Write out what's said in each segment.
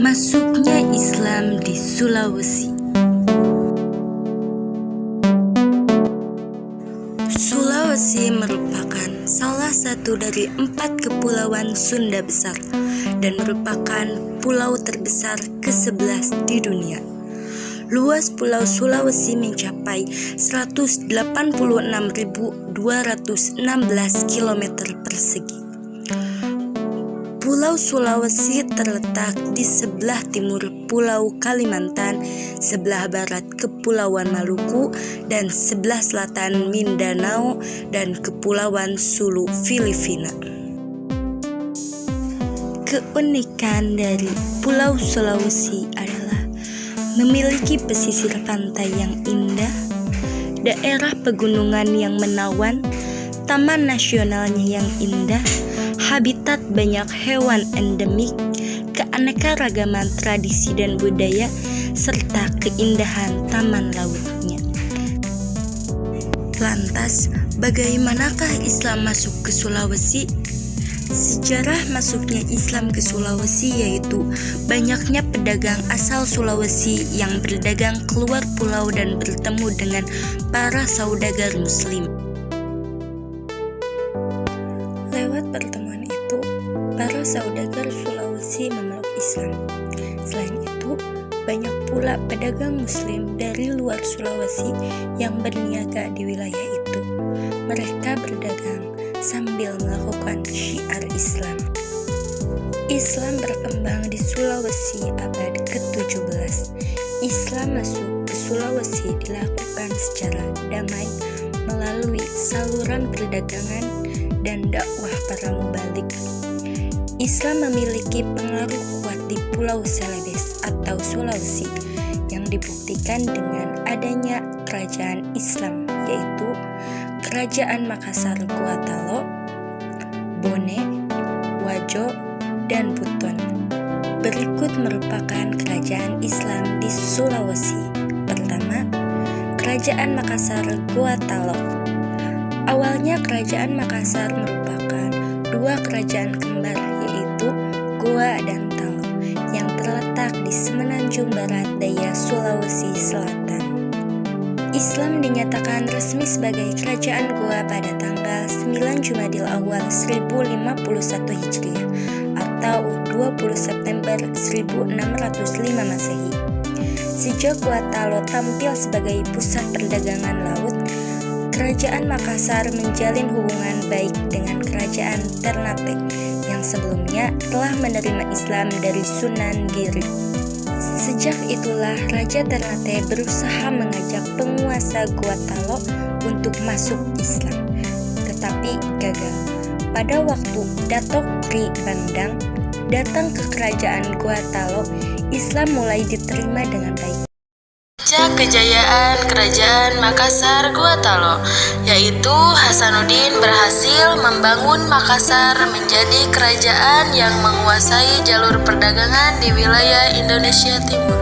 Masuknya Islam di Sulawesi. Sulawesi merupakan salah satu dari 4 kepulauan Sunda besar dan merupakan pulau terbesar ke-11 di dunia. Luas Pulau Sulawesi mencapai 186.216 km persegi. Pulau Sulawesi terletak di sebelah timur Pulau Kalimantan, sebelah barat Kepulauan Maluku, dan sebelah selatan Mindanao dan Kepulauan Sulu, Filipina. Keunikan dari Pulau Sulawesi adalah memiliki pesisir pantai yang indah, daerah pegunungan yang menawan, taman nasionalnya yang indah, habitat banyak hewan endemik, keanekaragaman tradisi dan budaya, serta keindahan taman lautnya. Lantas, bagaimanakah Islam masuk ke Sulawesi? Sejarah masuknya Islam ke Sulawesi yaitu banyaknya pedagang asal Sulawesi yang berdagang keluar pulau dan bertemu dengan para saudagar Muslim. Lewat pertemuan itu, para saudagar Sulawesi memeluk Islam. Selain itu, banyak pula pedagang Muslim dari luar Sulawesi yang berniaga di wilayah itu. Mereka berdagang sambil melakukan syiar Islam. Islam berkembang di Sulawesi abad ke-17. Islam masuk ke Sulawesi dilakukan secara damai melalui saluran perdagangan dan dakwah para mubalik. Islam memiliki pengaruh kuat di Pulau Celebes atau Sulawesi yang dibuktikan dengan adanya kerajaan Islam, yaitu Kerajaan Makassar, Gua Talo, Bone, Wajo, dan Buton. Berikut merupakan kerajaan Islam di Sulawesi. Pertama, Kerajaan Makassar, Gua Talo. Awalnya Kerajaan Makassar merupakan 2 kerajaan kembar, yaitu Goa dan Talo, yang terletak di semenanjung barat daya Sulawesi Selatan. Islam dinyatakan resmi sebagai Kerajaan Goa pada tanggal 9 Jumadil Awal 1051 Hijriah atau 20 September 1605 Masehi. Sejak Gua Talo tampil sebagai pusat perdagangan laut, Kerajaan Makassar menjalin hubungan baik dengan Kerajaan Ternate yang sebelumnya telah menerima Islam dari Sunan Giri. Sejak itulah Raja Ternate berusaha mengajak penguasa Gua Talo untuk masuk Islam, tetapi gagal. Pada waktu Datuk Pri Bandang datang ke kerajaan Gua Talo, Islam mulai diterima dengan baik. Puncak kejayaan Kerajaan Makassar Gua Talo, yaitu Hasanuddin berhasil membangun Makassar menjadi kerajaan yang menguasai jalur perdagangan di wilayah Indonesia Timur.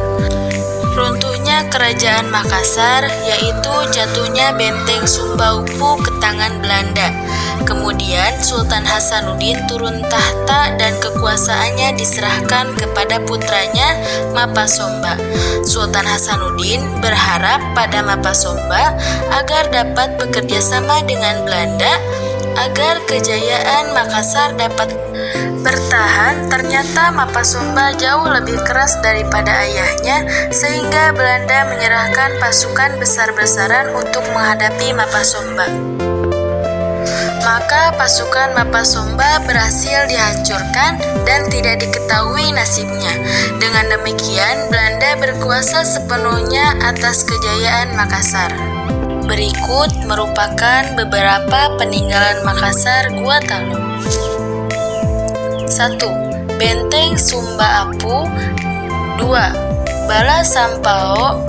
Runtuhnya Kerajaan Makassar, yaitu jatuhnya benteng Sumba Upu ke tangan Belanda. Kemudian Sultan Hasanuddin turun tahta dan kekuasaannya diserahkan kepada putranya Mapasomba. Sultan Hasanuddin berharap pada Mapasomba agar dapat bekerja sama dengan Belanda agar kejayaan Makassar dapat bertahan. Ternyata Mapasomba jauh lebih keras daripada ayahnya, sehingga Belanda menyerahkan pasukan besar-besaran untuk menghadapi Mapasomba. Maka pasukan Mapasomba berhasil dihancurkan dan tidak diketahui nasibnya. Dengan demikian, Belanda berkuasa sepenuhnya atas kejayaan Makassar. Berikut merupakan beberapa peninggalan Makassar Gua Talo. 1. Benteng Sumba Apu. 2. Bala Sampao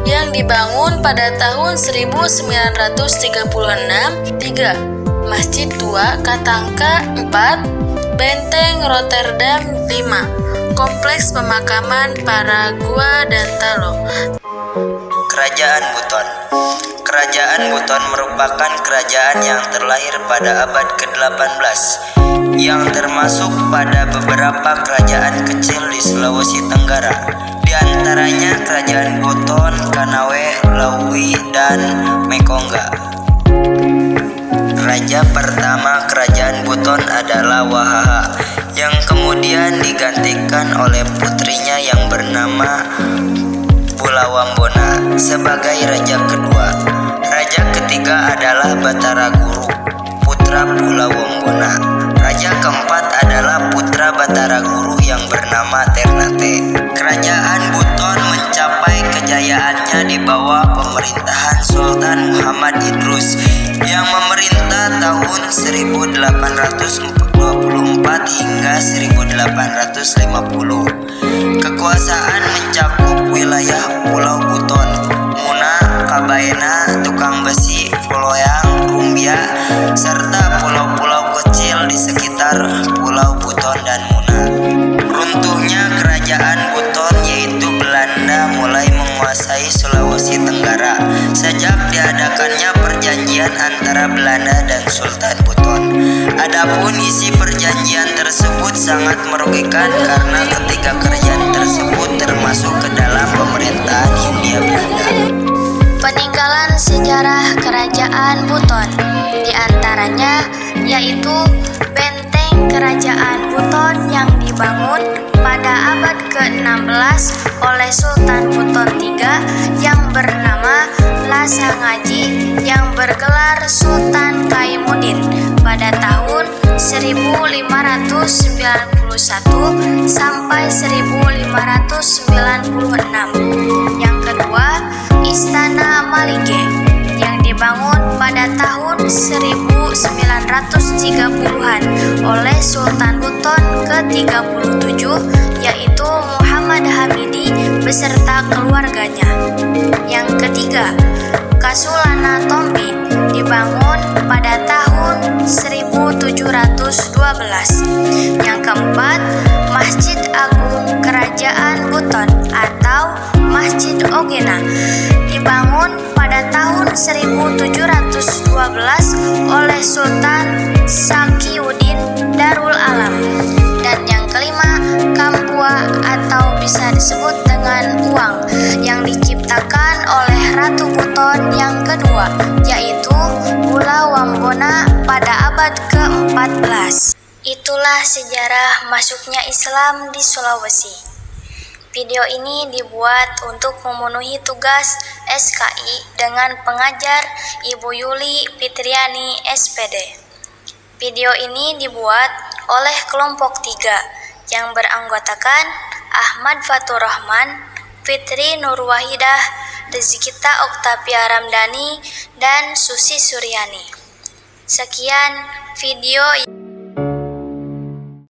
yang dibangun pada tahun 1936. 3. Masjid Tua Katangka. 4. Benteng Rotterdam. 5. Kompleks pemakaman para Gua dan Talo. Kerajaan Buton. Kerajaan Buton merupakan kerajaan yang terlahir pada abad ke-18. yang termasuk pada beberapa kerajaan kecil di Sulawesi Tenggara, di antaranya Kerajaan Buton, Kanawe, Laui, dan Mekongga. Raja pertama Kerajaan Buton adalah Wahaha, yang kemudian digantikan oleh putrinya yang bernama Bulawambona sebagai raja kedua. Raja ketiga adalah Batara Guru, putra Bulawambona. Raja keempat adalah putra Batara Guru yang bernama Ternate. Kerajaan Buton mencapai kejayaannya di bawah pemerintahan Sultan Muhammad Idrus yang memerintah tahun 1824 hingga 1850. Kekuasaan mencakup wilayah Pulau Buton, Muna, Kabaena, Tukang Besi, Poloyang, Rumbia, serta pulau-pulau kecil di sekitar Pulau Buton dan Muna. Runtuhnya Kerajaan Buton yaitu Belanda mulai menguasai Sulawesi Tenggara sejak diadakannya perjanjian antara Belanda dan Sultan Buton. Adapun isi perjanjian tersebut sangat merugikan karena ketiga kerajaan tersebut termasuk ke dalam pemerintahan Hindia Belanda. Peninggalan sejarah Kerajaan Buton di antaranya yaitu benteng Kerajaan Buton yang dibangun pada abad ke-16 oleh Sultan Buton III yang bernama Lasa Ngaji yang bergelar Sultan Kaimuddin pada tahun 1591 sampai 1596. Yang kedua, Istana Malige yang dibangun pada tahun 1930-an oleh Sultan Buton ke-37 yaitu Muhammad Hamidi beserta keluarganya. Yang ketiga, Kasulana Tombi dibangun pada tahun 1712. Yang keempat, Masjid Agung Kerajaan Buton atau Masjid Ogena dibangun pada tahun 1712 oleh Sultan Sakiuddin Darul Alam. Dan yang kelima, Kampua atau bisa disebut dengan uang yang diciptakan oleh Ratu Buton yang kedua yaitu Bulawambona pada abad ke-14. Itulah sejarah masuknya Islam di Sulawesi. Video ini dibuat untuk memenuhi tugas SKI dengan pengajar Ibu Yuli Fitriani SPD. Video ini dibuat oleh kelompok 3 yang beranggotakan Ahmad Fatur Rahman, Fitri Nur Wahidah, Rizkita Oktavia Ramdhani, dan Susi Suryani. Sekian video